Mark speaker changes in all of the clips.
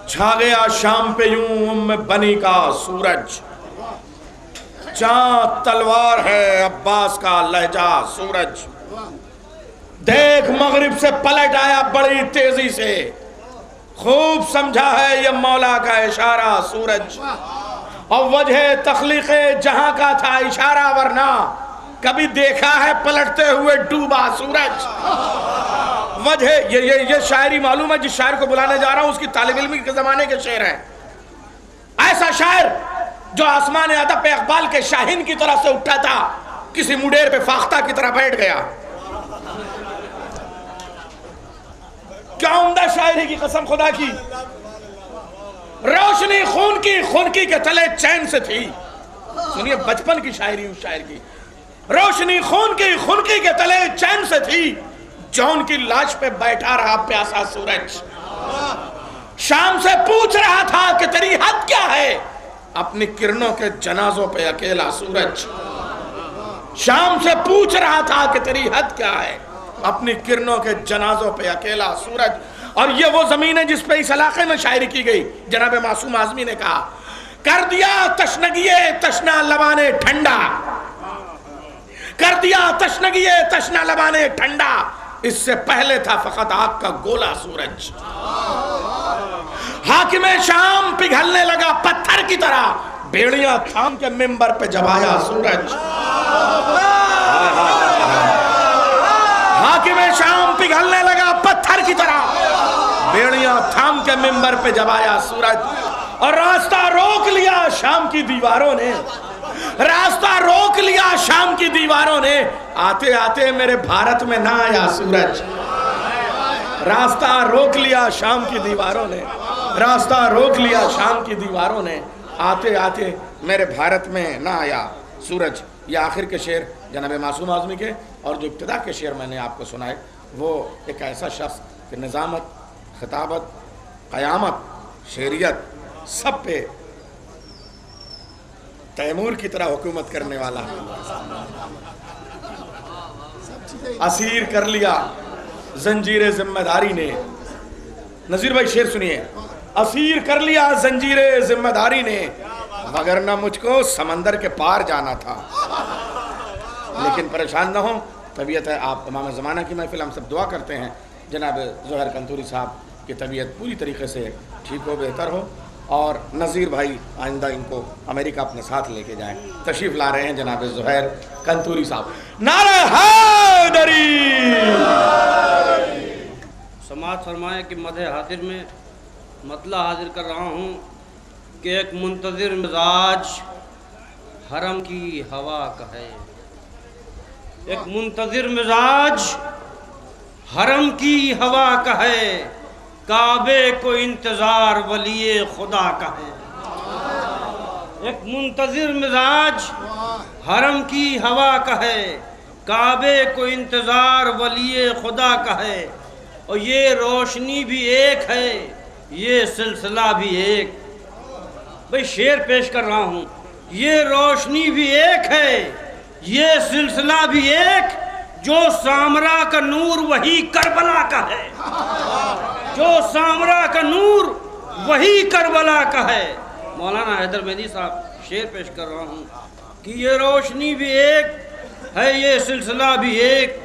Speaker 1: چھا گیا شام پہ یوں ام بنی کا سورج، چاند تلوار ہے عباس کا لہجہ سورج، دیکھ مغرب سے پلٹ آیا بڑی تیزی سے، خوب سمجھا ہے یہ مولا کا اشارہ سورج، اور وجہ تخلیق جہاں کا تھا اشارہ، ورنہ کبھی دیکھا ہے پلٹتے ہوئے ڈوبا سورج۔ وجہ یہ شاعری معلوم ہے، جس شاعر کو بلانے جا رہا ہوں اس کی طالب علمی کے زمانے کے شعر ہیں۔ ایسا شاعر جو آسمان ادب پہ اقبال کے شاہین کی طرح سے اٹھا تھا، کسی مڈیر پہ فاختہ کی طرح بیٹھ گیا۔ کیا عمدہ شاعری کی قسم خدا کی، روشنی خونکی کے تلے چین سے تھی۔ سنیے بچپن کی شاعری اس شاعر کی، روشنی خونکی کے تلے چین سے تھی، جون کی لاش پہ بیٹھا رہا پیاسا سورج، شام سے پوچھ رہا تھا کہ تیری حد کیا ہے، اپنی کرنوں کے جنازوں پہ اکیلا سورج، شام سے پوچھ رہا تھا کہ تیری حد کیا ہے، اپنی کرنوں کے جنازوں پہ اکیلا سورج۔ اور یہ وہ زمین ہے جس پہ اس علاقے میں شاعری کی گئی۔ جناب معصوم اعظمی نے کہا، کر دیا تشنگی تشنا لبانے ٹھنڈا، کر دیا تشنگی تشنا لبانے ٹھنڈا، اس سے پہلے تھا فقط آگ کا گولا سورج، حاکم شام پگھلنے لگا پتھر کی طرح، بیڑیاں تھام کے ممبر پہ جب آیا سورج، حاکم شام پگھلنے لگا پتھر کی طرح، بیڑیاں تھام کے ممبر پہ جب آیا سورج، اور راستہ روک لیا شام کی دیواروں نے، راستہ روک لیا شام کی دیواروں نے، آتے آتے میرے بھارت میں نہ آیا سورج، راستہ روک لیا شام کی دیواروں نے، راستہ روک لیا شام کی دیواروں نے، آتے آتے میرے بھارت میں نہ آیا سورج۔ یہ آخر کے شعر جناب معصوم اعظمی کے، اور جو ابتدا کے شعر میں نے آپ کو سنائے وہ ایک ایسا شخص کہ نظامت، خطابت، قیامت، شعریت سب پہ تیمور کی طرح حکومت کرنے والا، اسیر کر لیا زنجیر ذمہ داری نے۔ نذیر بھائی شعر سنیے، اسیر کر لیا زنجیر ذمہ داری نے، وگرنہ مجھ کو سمندر کے پار جانا تھا، لیکن پریشان نہ ہوں، طبیعت ہے، آپ امام زمانہ کی محفل، ہم سب دعا کرتے ہیں جناب ظہیر کنتوری صاحب کی طبیعت پوری طریقے سے ٹھیک ہو، بہتر ہو، اور نذیر بھائی آئندہ ان کو امریکہ اپنے ساتھ لے کے جائیں۔ تشریف لا رہے ہیں جناب ظہیر کنتوری صاحب، نعرہ حیدری۔
Speaker 2: سماعت فرمائے کہ مدح حاضر میں مطلع حاضر کر رہا ہوں کہ ایک منتظر مزاج حرم کی ہوا کا ہے، ایک منتظر مزاج حرم کی ہوا کا ہے، کعبے کو انتظار ولی خدا کا ہے، ایک منتظر مزاج حرم کی ہوا کا ہے، کعبے کو انتظار ولی خدا کا ہے، اور یہ روشنی بھی ایک ہے، یہ سلسلہ بھی ایک۔ بھئی شعر پیش کر رہا ہوں، یہ روشنی بھی ایک ہے، یہ سلسلہ بھی ایک، جو سامرا کا نور وہی کربلا کا ہے، جو سامرا کا نور وہی کربلا کا ہے۔ مولانا حیدر مہدی صاحب شعر پیش کر رہا ہوں کہ یہ روشنی بھی ایک ہے، یہ سلسلہ بھی ایک،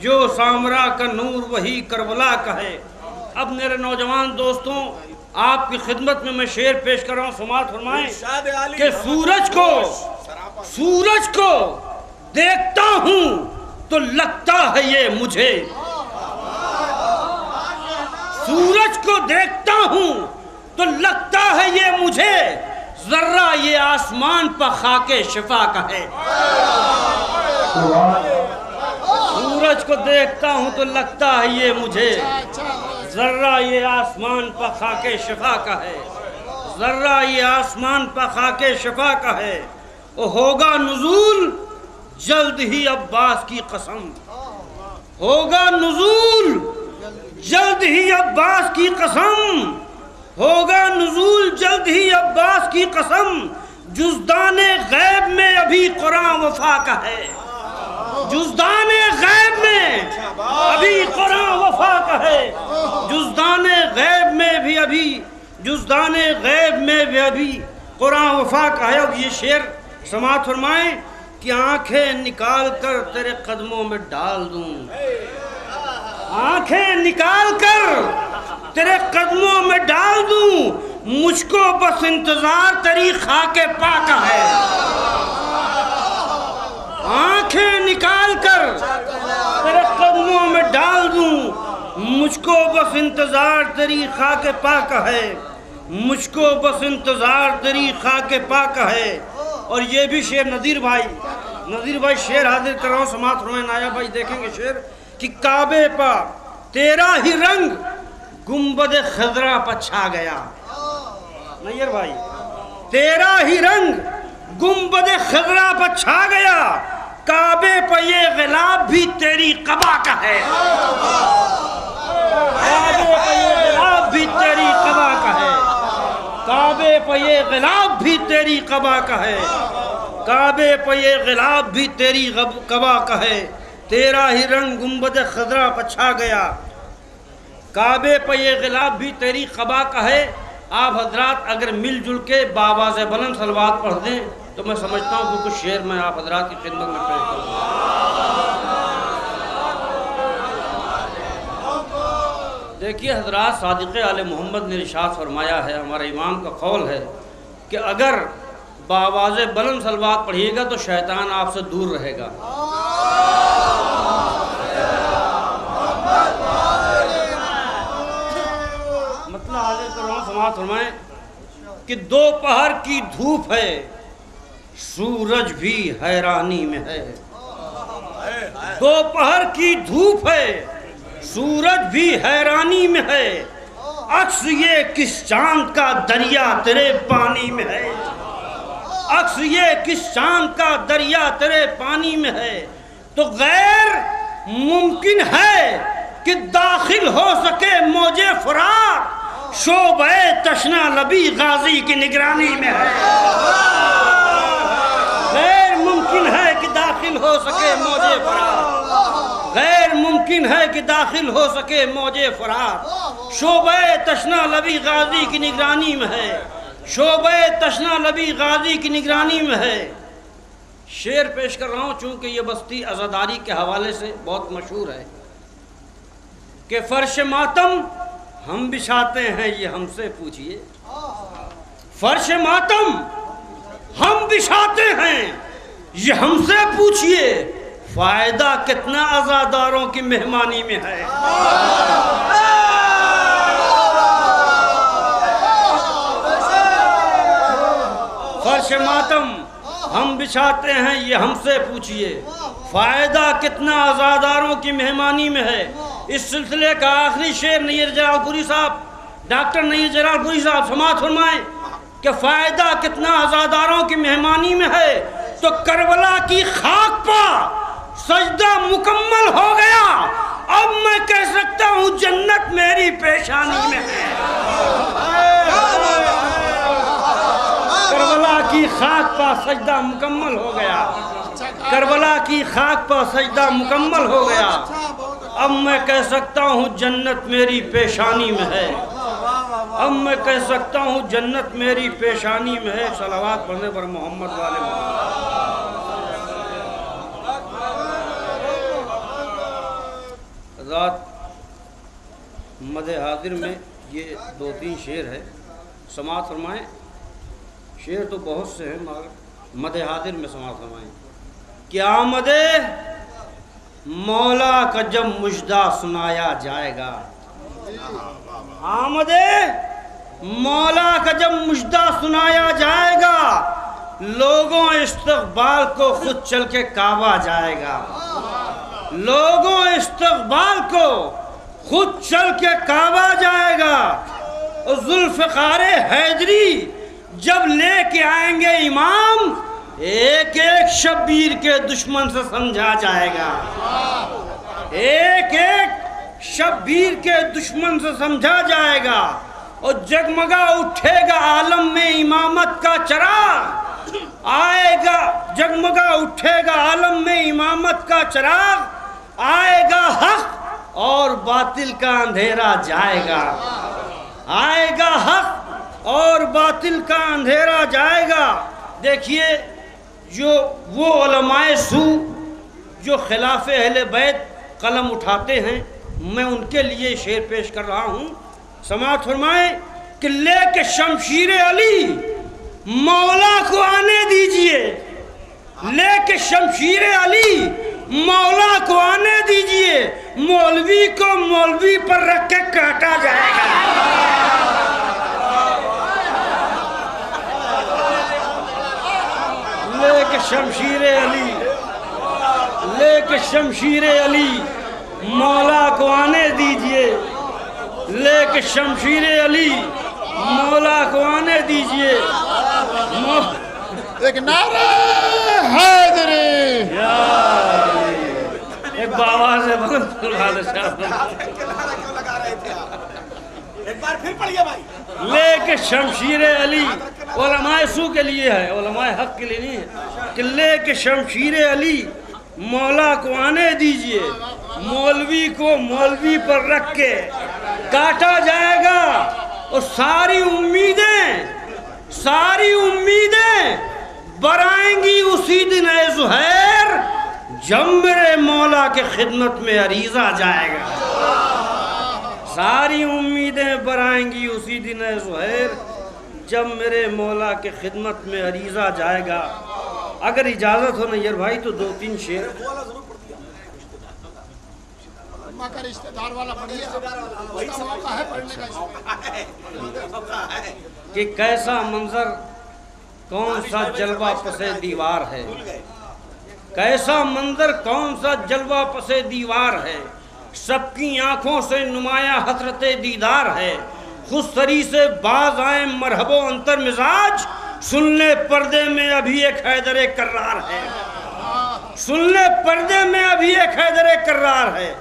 Speaker 2: جو سامرا کا نور وہی کربلا کا ہے۔ اب میرے نوجوان دوستوں، آپ کی خدمت میں شعر پیش کر رہا ہوں، سماعت فرمائیں کہ سورج کو دیکھتا ہوں تو لگتا ہے یہ مجھے، سورج کو دیکھتا ہوں تو لگتا ہے یہ مجھے، ذرہ یہ آسمان پر خاک شفا کا ہے، سورج کو دیکھتا ہوں تو لگتا ہے یہ مجھے، ذرہ یہ آسمان پر خاک شفا کا ہے، ذرہ یہ آسمان پر خاک شفا کا ہے، ہوگا نزول جلد ہی عباس کی قسم، ہوگا نزول جلد ہی عباس کی قسم، ہوگا نزول جلد ہی عباس کی قسم، جزدان غیب میں ابھی قرآن وفا کا ہے، جزدان غیب میں ابھی قرآن وفا کا ہے، جزدان غیب میں بھی ابھی جزدان غیب میں وہ بھی قرآن وفا کا ہے. اور یہ شعر سماعت فرمائیں کہ آنکھیں نکال کر تیرے قدموں میں ڈال دوں، آنکھیں نکال کر تیرے قدموں میں ڈال دوں، مجھ کو بس انتظار تیری خاک پاک ہے. آنکھیں نکال کر تیرے قدموں میں ڈال دوں، مجھ کو بس انتظار تیری خاک پاک ہے، مجھ کو بس انتظار تیری خاک پاک ہے. اور یہ بھی شعر نذیر بھائی شعر حاضر کر رہا ہوں، سماعت فرمائیں. نایا بھائی دیکھیں گے شعر کہ کعبے پا تیرا ہی رنگ گنبد خضرا پا چھا گیا. نیر بھائی تیرا ہی رنگ گنبد خضرا پا چھا گیا، کعبے پہ یہ غلاب بھی تیری قبا کا ہے. کعبے پہ یہ غلاب بھی تیری قبا کا ہے، کعبے پہ یہ غلاب بھی تیری قبا کا ہے، کعبے پہ یہ غلاب بھی تیری قبا کا ہے. تیرا ہی رنگ گنبد خضرا پہ چھا گیا، کعبے پہ یہ غلاب بھی تیری قبا کا ہے. آپ حضرات اگر مل جل کے بآواز بلند صلوات پڑھ دیں تو میں سمجھتا ہوں کہ کچھ شعر میں آپ حضرات کی خدمت میں پیش کروں. دیکھیے حضرات، صادق آل محمد نے ارشاد فرمایا ہے، ہمارے امام کا قول ہے کہ اگر بآواز بلند صلوات پڑھیے گا تو شیطان آپ سے دور رہے گا. مطلب حاضر کر رہا ہوں، سماعت فرمائیں کہ دوپہر کی دھوپ ہے، سورج بھی حیرانی میں ہے. دوپہر کی دھوپ ہے، سورج بھی حیرانی میں ہے، عکس یہ کس چاند کا دریا تیرے پانی میں ہے، عکس یہ کس چاند کا دریا تیرے پانی میں ہے. تو غیر ممکن ہے کہ داخل ہو سکے موج فرات، شعبہ تشنا لبی غازی کی نگرانی میں ہے. غیر ممکن ہے کہ داخل ہو سکے موج فرات، غیر ممکن ہے کہ داخل ہو سکے موج فرات، شعبہ تشنا لبی غازی کی نگرانی میں ہے، شعبہ تشنا لبی غازی کی نگرانی میں ہے. شعر پیش کر رہا ہوں چونکہ یہ بستی عزاداری کے حوالے سے بہت مشہور ہے کہ فرش ماتم ہم بچھاتے ہیں یہ ہم سے پوچھئے، فرش ماتم ہم بچھاتے ہیں یہ ہم سے پوچھئے، فائدہ کتنا عزاداروں کی مہمانی میں ہے. فرش ماتم ہم بچھاتے ہیں یہ ہم سے پوچھئے، فائدہ کتنا عزاداروں کی مہمانی میں ہے. اس سلسلے کا آخری شعر نیر جلال پوری صاحب، ڈاکٹر نیر جلال پوری صاحب سماعت فرمائیں کہ فائدہ کتنا عزاداروں کی مہمانی میں ہے. تو کربلا کی خاک پا سجدہ مکمل ہو گیا، اب میں کہہ سکتا ہوں جنت میری پیشانی میں ہے. کربلا کی خاک پا سجدہ مکمل ہو گیا، کربلا کی خاک پا سجدہ مکمل ہو گیا، اب میں کہہ سکتا ہوں جنت میری پیشانی میں ہے، اب میں کہہ سکتا ہوں جنت میری پیشانی میں ہے. صلوات پڑھنے پر محمد والے محمد. ذات مدح حاضر میں یہ 2-3 شعر ہے، سماعت فرمائیں. شعر تو بہت سے ہیں مگر مدح حاضر میں سماعت فرمائیں. کیا مدح مولا کا جب مجدہ سنایا جائے گا، آمد مولا کا جب مجدہ سنایا جائے گا، لوگوں استقبال کو خود چل کے کعبہ جائے گا، لوگوں استقبال کو خود چل کے کعبہ جائے گا. اور ذوالفقار حیدری جب لے کے آئیں گے امام، ایک ایک شبیر کے دشمن سے سمجھا جائے گا، ایک ایک شبیر کے دشمن سے سمجھا جائے گا. اور جگمگا اٹھے گا عالم میں امامت کا چراغ، آئے گا جگمگا اٹھے گا عالم میں امامت کا چراغ، آئے گا حق اور باطل کا اندھیرا جائے گا، آئے گا حق باطل کا اندھیرا جائے گا. دیکھیے جو وہ علماء سو جو خلاف اہل بیت قلم اٹھاتے ہیں، میں ان کے لیے شعر پیش کر رہا ہوں. سماعت فرمائیں کہ لے کے شمشیر علی مولا کو آنے دیجئے، لے کے شمشیر علی مولا کو آنے دیجئے، مولوی کو مولوی پر رکھ کے کاٹا جائے گا. لے کے شمشیر علی، لے کے شمشیر علی مولا کو آنے دیجئے، لے کے شمشیر علی مولا کو آنے دیجئے.
Speaker 3: ایک نعرہ حیدری،
Speaker 2: ایک بابا سے بلند
Speaker 1: ایک بار پھر پڑھیے بھائی.
Speaker 2: لے کے شمشیر علی علماء سو کے لیے ہے، علماء حق کے لیے نہیں ہے. کہ لے کے شمشیر علی مولا کو آنے دیجئے، مولوی کو مولوی پر رکھ کے کاٹا جائے گا. اور ساری امیدیں برآئیں گی اسی دن اے زہیر جب میرے مولا کے خدمت میں عریضہ جائے گا. ساری امیدیں برآئیں گی اسی دن اے زہیر جب میرے مولا کے خدمت میں عریضہ جائے گا. اگر اجازت ہو نیر بھائی تو 2-3 شعر
Speaker 3: اماں کا رشتہ دار والا پڑھیے، اس کا موقع ہے پڑھنے کا.
Speaker 2: کہ کیسا منظر کون سا جلوہ پسے دیوار ہے، کیسا منظر کون سا جلوہ پسے دیوار ہے. سب کی آنکھوں سے نمایاں حسرت دیدار ہے. خود سری سے باز آئیں مرحب و انتر مزاج، سن لے پردے میں ابھی ایک حیدر کرار ہے. سن لے پردے میں ابھی ایک حیدر کرار ہے.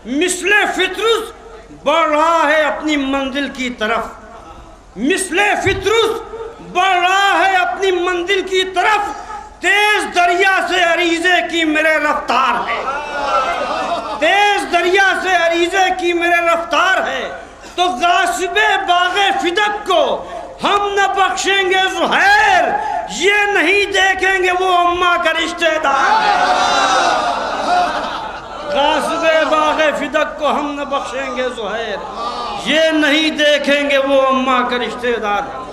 Speaker 2: مثل فطرس بڑھ رہا ہے اپنی منزل کی طرف، مثل فطرس بڑھ رہا ہے اپنی منزل کی طرف. تیز دریا سے عریضے کی میرے رفتار ہے، تیز دریا سے عریضے کی میرے رفتار ہے. تو غاصب باغ فدق کو ہم نہ بخشیں گے زہیر، یہ نہیں دیکھیں گے وہ اماں کا رشتہ دار ہے. غاصب باغ فدق کو ہم نہ بخشیں گے زہیر، یہ نہیں دیکھیں گے وہ اماں کا رشتہ دار ہے.